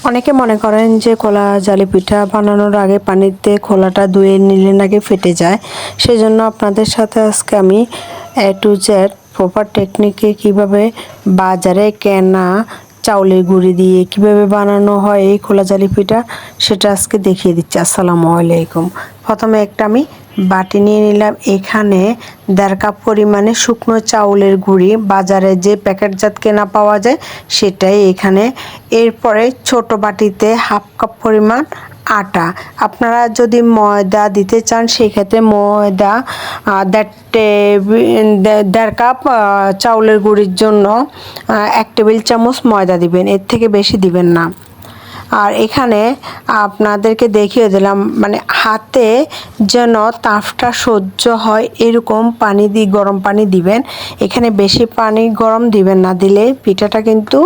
অনেকে মনে করেন যে খোলা জালি পিঠা বানানোর আগে পানিতে খোলাটা ধুয়ে নিলে নাকি ফেটে যায়। সেজন্য আপনাদের সাথে আজকে আমি A to Z প্রপার টেকনিকে কিভাবে বাজারে কেনা চাউলের গুঁড়ি দিয়ে কিভাবে বানানো হয় এই খোলা জালি পিঠা সেটা আজকে দেখিয়ে দিচ্ছি। আসসালামু আলাইকুম। প্রথমে একটা আমি বাটি নিয়ে নিলাম, এখানে 1.5 কাপ পরিমাণে শুকনো চাউলের গুঁড়ি, বাজারে যে প্যাকেটজাত কেনা পাওয়া যায় সেটাই এখানে। এরপরে ছোট বাটিতে 1/2 কাপ পরিমাণ আটা। আপনারা যদি ময়দা দিতে চান সেক্ষেত্রে ময়দা 1.5 কাপ চাউলের গুঁড়ির জন্য 1 টেবিল চামচ ময়দা দিবেন, এর থেকে বেশি দিবেন না। আর এখানে আপনাদেরকে দেখিয়ে দিলাম, মানে হাতে যেন তাপটা সহ্য হয় এরকম পানি দিয়ে গরম পানি দিবেন। এখানে বেশি পানি গরম দিবেন না, দিলে পিঠাটা কিন্তু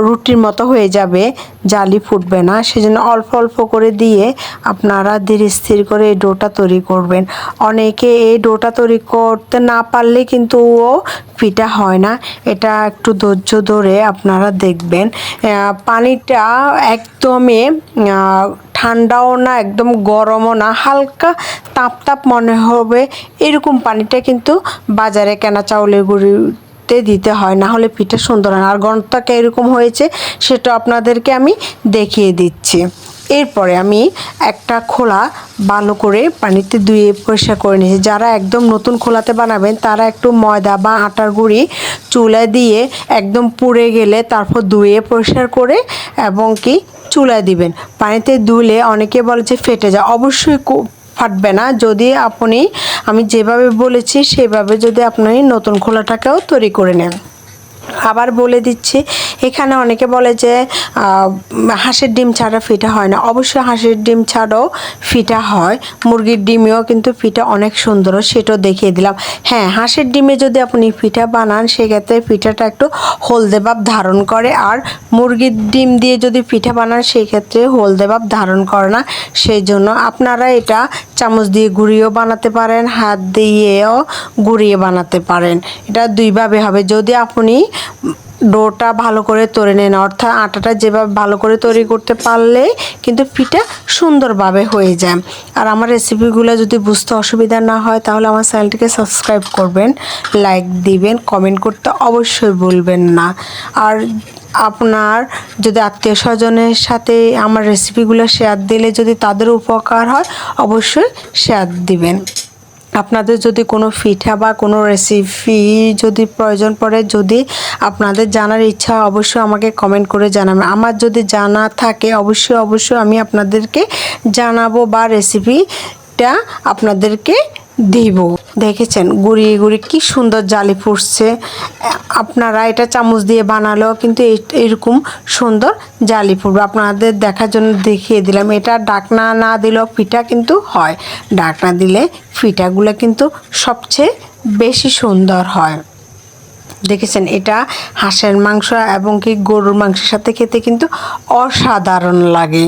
রুটির মতো হয়ে যাবে, জালি ফুটবে না। সেজন্য অল্প অল্প করে দিয়ে আপনারা ধীরে স্থির করে এই ডোটা তৈরি করবেন। অনেকে এই ডোটা তৈরি করতে না পারলে কিন্তু পিঠা হয় না। এটা একটু ধৈর্য ধরে আপনারা দেখবেন। পানিটা একদমই ঠান্ডাও না একদম গরমও না, হালকা তাপ তাপ মনে হবে এরকম পানিটা কিন্তু বাজারে কেনা চাউলের গুঁড়িতে দিতে হয়, না হলে পিঠা সুন্দর হয় না। আর গন্ধটা এরকম হয়েছে সেটা আপনাদেরকে আমি দেখিয়ে দিচ্ছি। এরপরে আমি একটা খোলা ভালো করে পানিতে ধুয়ে পরিষ্কার করে নিয়েছি। যারা একদম নতুন খোলাতে বানাবেন তারা একটু ময়দা বা আটার গুঁড়ি চুলায় দিয়ে একদম পুড়ে গেলে তারপর ধুয়ে পরিষ্কার করে এবং কি চুলায় দিবেন। পানিতে ধুলে অনেকে বলে যে ফেটে যায়, অবশ্যই ফাটবে না যদি আমি যেভাবে বলেছি সেভাবে যদি আপনি নতুন খোলাটাকেও তৈরি করে নেন। আবার বলে দিচ্ছি, এখানে অনেকে বলে যে হাঁসের ডিম ছাড়া ফিটা হয় না। অবশ্যই হাঁসের ডিম ছাড়াও ফিটা হয়, মুরগির ডিমেও কিন্তু পিঠা অনেক সুন্দর, সেটাও দেখিয়ে দিলাম। হ্যাঁ, হাঁসের ডিমে যদি আপনি পিঠা বানান সেক্ষেত্রে পিঠাটা একটু হলদে ভাব ধারণ করে, আর মুরগির ডিম দিয়ে যদি পিঠা বানান সেই ক্ষেত্রে হলদে ভাব ধারণ করে না। সেই জন্য আপনারা এটা চামচ দিয়ে গুঁড়িয়েও বানাতে পারেন, হাত দিয়েও গুঁড়িয়ে বানাতে পারেন। এটা দুইভাবে হবে। যদি আপনি ডোটা ভালো করে তৈরি নেন, অর্থাৎ আটাটা যেভাবে ভালো করে তৈরি করতে পারলে কিন্তু পিঠা সুন্দরভাবে হয়ে যায়। আর আমার রেসিপিগুলো যদি বুঝতে অসুবিধা না হয় তাহলে আমার চ্যানেলটিকে সাবস্ক্রাইব করবেন, লাইক দিবেন, কমেন্ট করতে অবশ্যই ভুলবেন না। আর আপনার যদি আত্মীয় স্বজনের সাথে আমার রেসিপিগুলো শেয়ার দিলে যদি তাদের উপকার হয় অবশ্যই শেয়ার দিবেন। আপনাদের যদি কোনো পিঠা বা কোনো রেসিপি যদি প্রয়োজন পড়ে, যদি আপনাদের জানার ইচ্ছা অবশ্যই আমাকে কমেন্ট করে জানাবেন। আমার যদি জানা থাকে অবশ্যই আমি আপনাদেরকে জানাবো বা রেসিপিটা আপনাদেরকে দিব। দেখেছেন গুঁড়িয়ে গুঁড়িয়ে কি সুন্দর জালি ফুটছে। আপনারা এটা চামচ দিয়ে বানালেও কিন্তু এরকম সুন্দর জালি ফুটবে। আপনাদের দেখার জন্য দেখিয়ে দিলাম। এটা ঢাকনা না দিলেও পিঠা কিন্তু হয়, ঢাকনা দিলে পিঠাগুলো কিন্তু সবচেয়ে বেশি সুন্দর হয়। দেখেছেন, এটা হাঁসের মাংস এবং কি গরুর মাংসের সাথে খেতে কিন্তু অসাধারণ লাগে।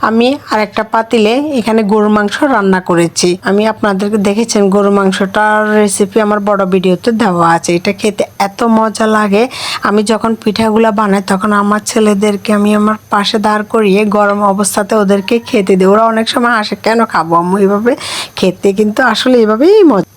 আমি আরেকটা পাতিলে এখানে গরুর মাংস রান্না করেছি। আমি আপনাদেরকে দেখেছেন গরুর মাংসটার রেসিপি আমার বড় ভিডিওতে দেওয়া আছে। এটা খেতে এত মজা লাগে। আমি যখন পিঠাগুলো বানাই তখন আমার ছেলেদেরকে আমি আমার পাশে দাঁড় করিয়ে গরম অবস্থাতে ওদেরকে খেতে দিই। ওরা অনেক সময় হাসে, কেন খাবো আম্মু এভাবে খেতে, কিন্তু আসলে এভাবেই মজা।